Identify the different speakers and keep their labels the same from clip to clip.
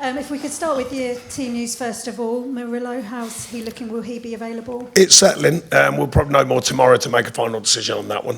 Speaker 1: If we could start with your team news first of all. Murillo, how's he looking? Will he be available?
Speaker 2: It's settling. We'll probably know more tomorrow to make a final decision on that one.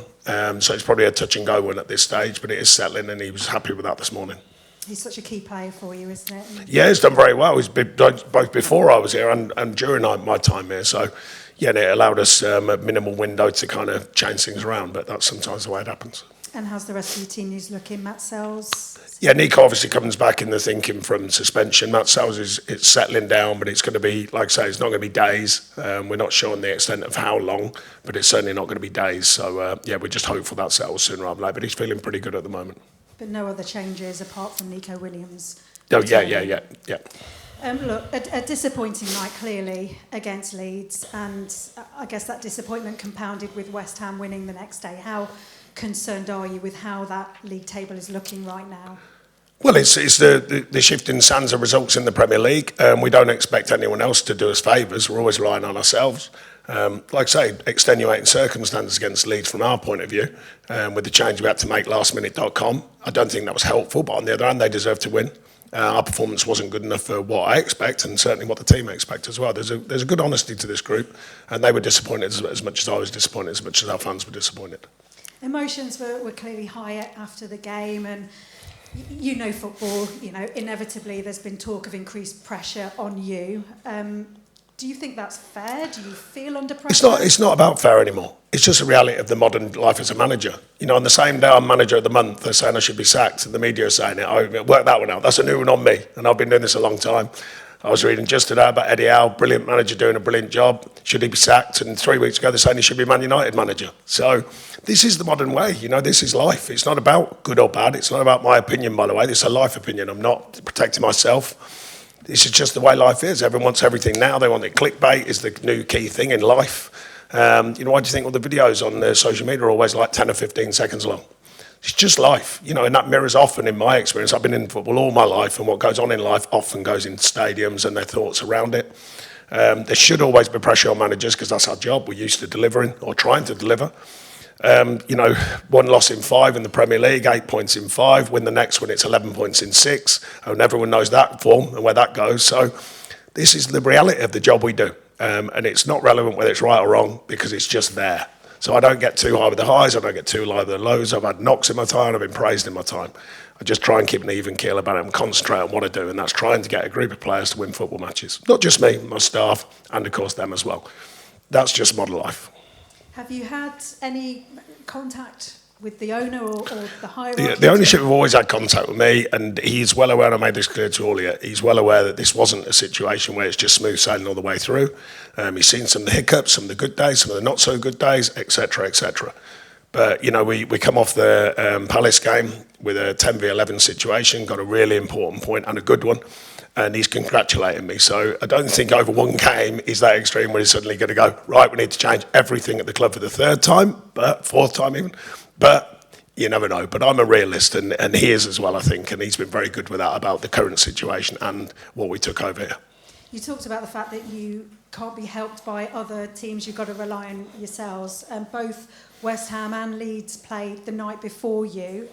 Speaker 2: So it's probably a touch and go one at this stage, but it is settling, and he was happy with that this morning.
Speaker 1: He's such a key player for you, isn't it?
Speaker 2: Yeah, he's done very well. He's been both before I was here and during my time here. So, yeah, it allowed us a minimal window to kind of change things around, but that's sometimes the way it happens.
Speaker 1: And how's the rest of your team news looking? Matt Sells?
Speaker 2: Yeah, Nico obviously comes back in the thinking from suspension. Matt Sells it's settling down, but it's going to be, like I say, it's not going to be days. We're not sure on the extent of how long, but it's certainly not going to be days. So, yeah, we're just hopeful that settles sooner rather than later, but he's feeling pretty good at the moment.
Speaker 1: But no other changes apart from Nico Williams?
Speaker 2: Oh, yeah.
Speaker 1: Look, a disappointing night, clearly, against Leeds, and I guess that disappointment compounded with West Ham winning the next day. How concerned are you with how that league table is looking right now?
Speaker 2: Well, it's the shifting sands of results in the Premier League. We don't expect anyone else to do us favours. We're always relying on ourselves. Like I say, extenuating circumstances against Leeds from our point of view, with the change we had to make lastminute.com. I don't think that was helpful, but on the other hand, they deserve to win. Our performance wasn't good enough for what I expect, and certainly what the team expect as well. There's a good honesty to this group, and they were disappointed as much as I was disappointed, as much as our fans were disappointed.
Speaker 1: Emotions were clearly high after the game, and you know football, inevitably there's been talk of increased pressure on you. Do you think that's fair? Do you feel under pressure?
Speaker 2: It's not about fair anymore. It's just a reality of the modern life as a manager. On the same day I'm manager of the month, they're saying I should be sacked, and the media are saying it. I worked that one out. That's a new one on me, and I've been doing this a long time. I was reading just today about Eddie Howe, brilliant manager doing a brilliant job. Should he be sacked? And 3 weeks ago they're saying he should be Man United manager. So this is the modern way. This is life. It's not about good or bad. It's not about my opinion, by the way. This is a life opinion. I'm not protecting myself. This is just the way life is. Everyone wants everything now. They want it. Clickbait is the new key thing in life. Why do you think all the videos on social media are always like 10 or 15 seconds long? It's just life, and that mirrors often in my experience. I've been in football all my life, and what goes on in life often goes into stadiums and their thoughts around it. There should always be pressure on managers because that's our job. We're used to delivering or trying to deliver. 1 loss in 5 in the Premier League, 8 points in 5. Win the next one, it's 11 points in 6. And everyone knows that form and where that goes. So this is the reality of the job we do. And it's not relevant whether it's right or wrong because it's just there. So I don't get too high with the highs, I don't get too low with the lows. I've had knocks in my time, I've been praised in my time. I just try and keep an even keel about it and concentrate on what I do, and that's trying to get a group of players to win football matches. Not just me, my staff, and of course them as well. That's just modern life.
Speaker 1: Have you had any contact with the owner or the hierarchy?
Speaker 2: The ownership have always had contact with me, and he's well aware, and I made this clear to all of you, he's well aware that this wasn't a situation where it's just smooth sailing all the way through. He's seen some of the hiccups, some of the good days, some of the not so good days, etc., etc. But, we come off the Palace game with a 10v11 situation, got a really important point and a good one, and he's congratulating me. So I don't think over one game is that extreme where he's suddenly going to go, right, we need to change everything at the club for the 3rd time, but 4th time even. But you never know. But I'm a realist, and he is as well, I think, and he's been very good with that about the current situation and what we took over here.
Speaker 1: You talked about the fact that you can't be helped by other teams, you've got to rely on yourselves. Both West Ham and Leeds played the night before you.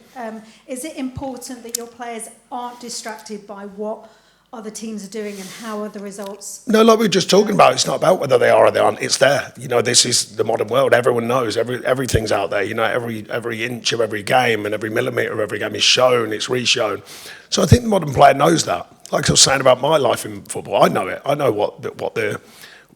Speaker 1: Is it important that your players aren't distracted by what other teams are doing and how are the results?
Speaker 2: No, like we were just talking about, it's not about whether they are or they aren't. It's there. This is the modern world. Everyone knows. Everything's out there. Every inch of every game and every millimetre of every game is shown. It's re-shown. So I think the modern player knows that. Like I was saying about my life in football, I know it. I know what the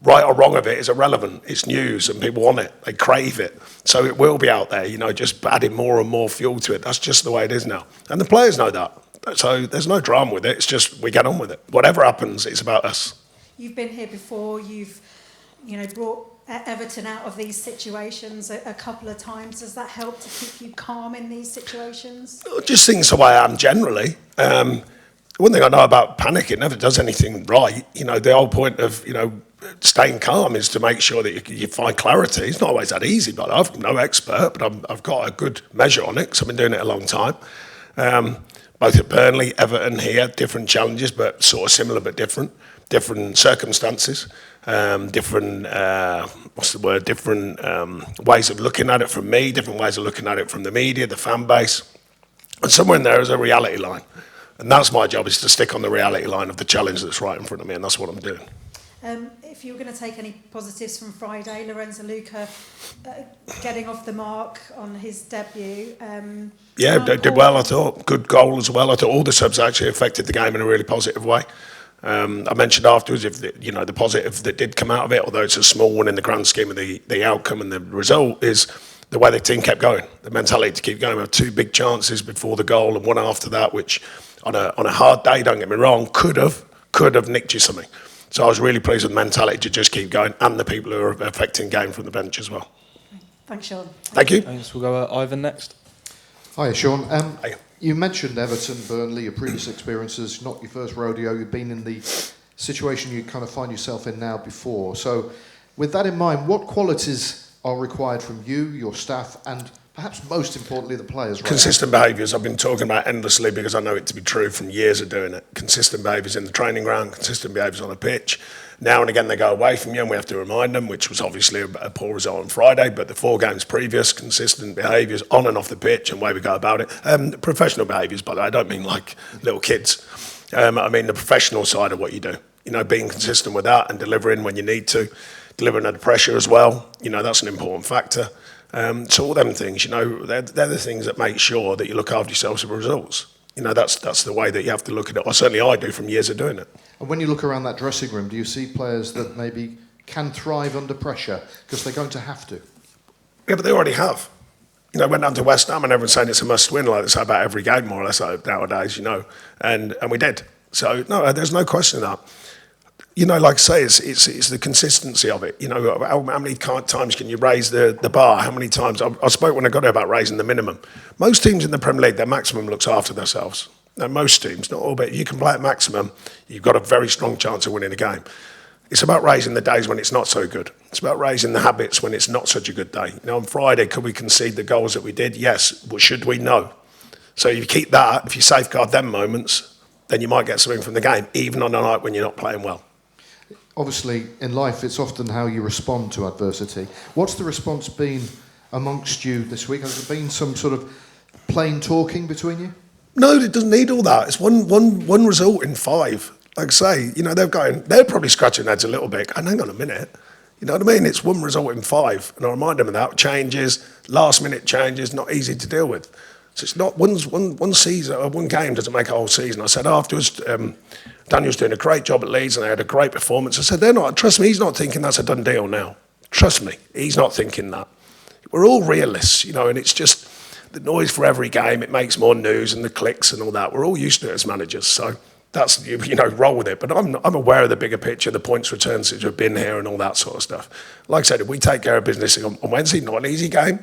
Speaker 2: right or wrong of it is irrelevant. It's news and people want it. They crave it. So it will be out there. Just adding more and more fuel to it. That's just the way it is now. And the players know that. So there's no drama with it. It's just we get on with it. Whatever happens, it's about us.
Speaker 1: You've been here before. You've, brought Everton out of these situations a couple of times. Does that help to keep you calm in these situations?
Speaker 2: Just things the way I am generally. One thing I know about panic, it never does anything right. The whole point of staying calm is to make sure that you find clarity. It's not always that easy, but I'm no expert, but I've got a good measure on it because I've been doing it a long time. Both at Burnley, Everton here, different challenges, but sort of similar but different circumstances, different ways of looking at it from me, different ways of looking at it from the media, the fan base. And somewhere in there is a reality line. And that's my job, is to stick on the reality line of the challenge that's right in front of me, and that's what I'm doing.
Speaker 1: If you were going to take any positives from Friday, Lorenzo Luca getting off the mark on his debut.
Speaker 2: Yeah, they did well, I thought. Good goal as well. I thought all the subs actually affected the game in a really positive way. I mentioned afterwards, if the positive that did come out of it, although it's a small one in the grand scheme of the outcome and the result, is the way the team kept going, the mentality to keep going. We had 2 big chances before the goal and one after that, which on a hard day, don't get me wrong, could have nicked you something. So I was really pleased with the mentality to just keep going, and the people who are affecting game from the bench as well.
Speaker 1: Thanks, Sean.
Speaker 2: Thank you.
Speaker 3: Thanks. We'll go Ivan next.
Speaker 4: Hi, Sean.
Speaker 2: Hi.
Speaker 4: You mentioned Everton, Burnley, your previous experiences, not your first rodeo. You've been in the situation you kind of find yourself in now before. So with that in mind, what qualities are required from you, your staff, and perhaps most importantly, the players? Right
Speaker 2: Consistent behaviours. I've been talking about endlessly because I know it to be true from years of doing it. Consistent behaviours in the training ground, consistent behaviours on a pitch. Now and again they go away from you and we have to remind them, which was obviously a poor result on Friday, but the 4 games previous, consistent behaviours on and off the pitch and way we go about it. Professional behaviours, by the way, I don't mean like little kids. I mean the professional side of what you do. Being consistent with that and delivering when you need to, delivering under pressure as well. That's an important factor. So all them things, they're the things that make sure that you look after yourselves with results. That's the way that you have to look at it. Or certainly I do from years of doing it.
Speaker 4: And when you look around that dressing room, do you see players that maybe can thrive under pressure because they're going to have to?
Speaker 2: Yeah, but they already have. Went down to West Ham and everyone's saying it's a must-win, like they say about every game more or less nowadays, and we did. So no, there's no question of that. Like I say, it's the consistency of it. How many times can you raise the bar? How many times? I spoke when I got here about raising the minimum. Most teams in the Premier League, their maximum looks after themselves. Now, most teams, not all, but if you can play at maximum, you've got a very strong chance of winning a game. It's about raising the days when it's not so good. It's about raising the habits when it's not such a good day. On Friday, could we concede the goals that we did? Yes. Well, should we? No. So if you keep that, if you safeguard them moments, then you might get something from the game, even on a night when you're not playing well.
Speaker 4: Obviously, in life, it's often how you respond to adversity. What's the response been amongst you this week? Has there been some sort of plain talking between you?
Speaker 2: No, it doesn't need all that. It's one result in 5. Like I say, they're probably scratching their heads a little bit. And hang on a minute. You know what I mean? It's one result in 5. And I remind them of that. Changes, last minute changes, not easy to deal with. So it's not one season or one game doesn't make a whole season. I said afterwards, Daniel's doing a great job at Leeds and they had a great performance. I said, trust me, he's not thinking that's a done deal now. Trust me, he's not thinking that. We're all realists, and it's just the noise for every game. It makes more news and the clicks and all that. We're all used to it as managers. So that's, roll with it. But I'm aware of the bigger picture, the points returns that have been here and all that sort of stuff. Like I said, if we take care of business on Wednesday, not an easy game.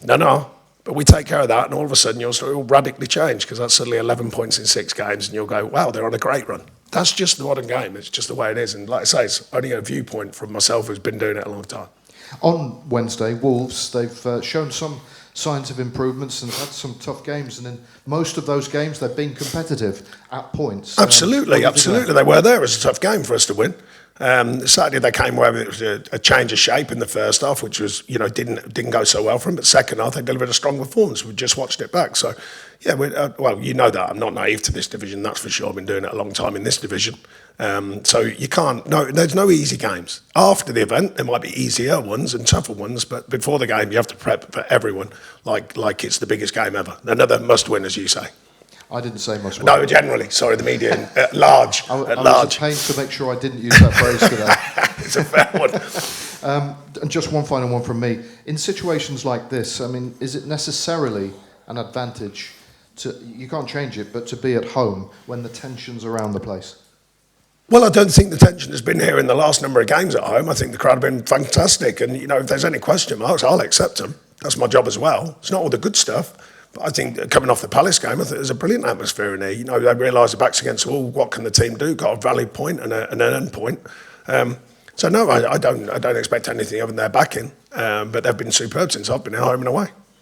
Speaker 2: No. But we take care of that, and all of a sudden your story will radically change because that's suddenly 11 points in 6 games, and you'll go, wow, they're on a great run. That's just the modern game. It's just the way it is. And like I say, it's only a viewpoint from myself who's been doing it a long time.
Speaker 4: On Wednesday, Wolves, they've shown some signs of improvements and had some tough games. And in most of those games, they've been competitive at points.
Speaker 2: Absolutely. They were there. It was a tough game for us to win. Saturday they came away with a change of shape in the first half, which was didn't go so well for them. But second half they delivered a strong performance. We just watched it back. So yeah, that I'm not naive to this division. That's for sure. I've been doing it a long time in this division. So you can't. No, there's no easy games. After the event, there might be easier ones and tougher ones. But before the game, you have to prep for everyone like it's the biggest game ever. Another must-win, as you say.
Speaker 4: I didn't say must win.
Speaker 2: No, generally. Sorry, the media at large.
Speaker 4: I was at pains to make sure I didn't use that phrase today.
Speaker 2: It's a fair one.
Speaker 4: And just one final one from me. In situations like this, is it necessarily an advantage you can't change it, but to be at home when the tension's around the place?
Speaker 2: Well, I don't think the tension has been here in the last number of games at home. I think the crowd have been fantastic. And, if there's any question marks, I'll accept them. That's my job as well. It's not all the good stuff. But I think coming off the Palace game, I think there's a brilliant atmosphere in here. They realise the back's against the wall. What can the team do? Got a valid point and an end point. So no, I don't expect anything other than their backing. But they've been superb since I've been at home and away.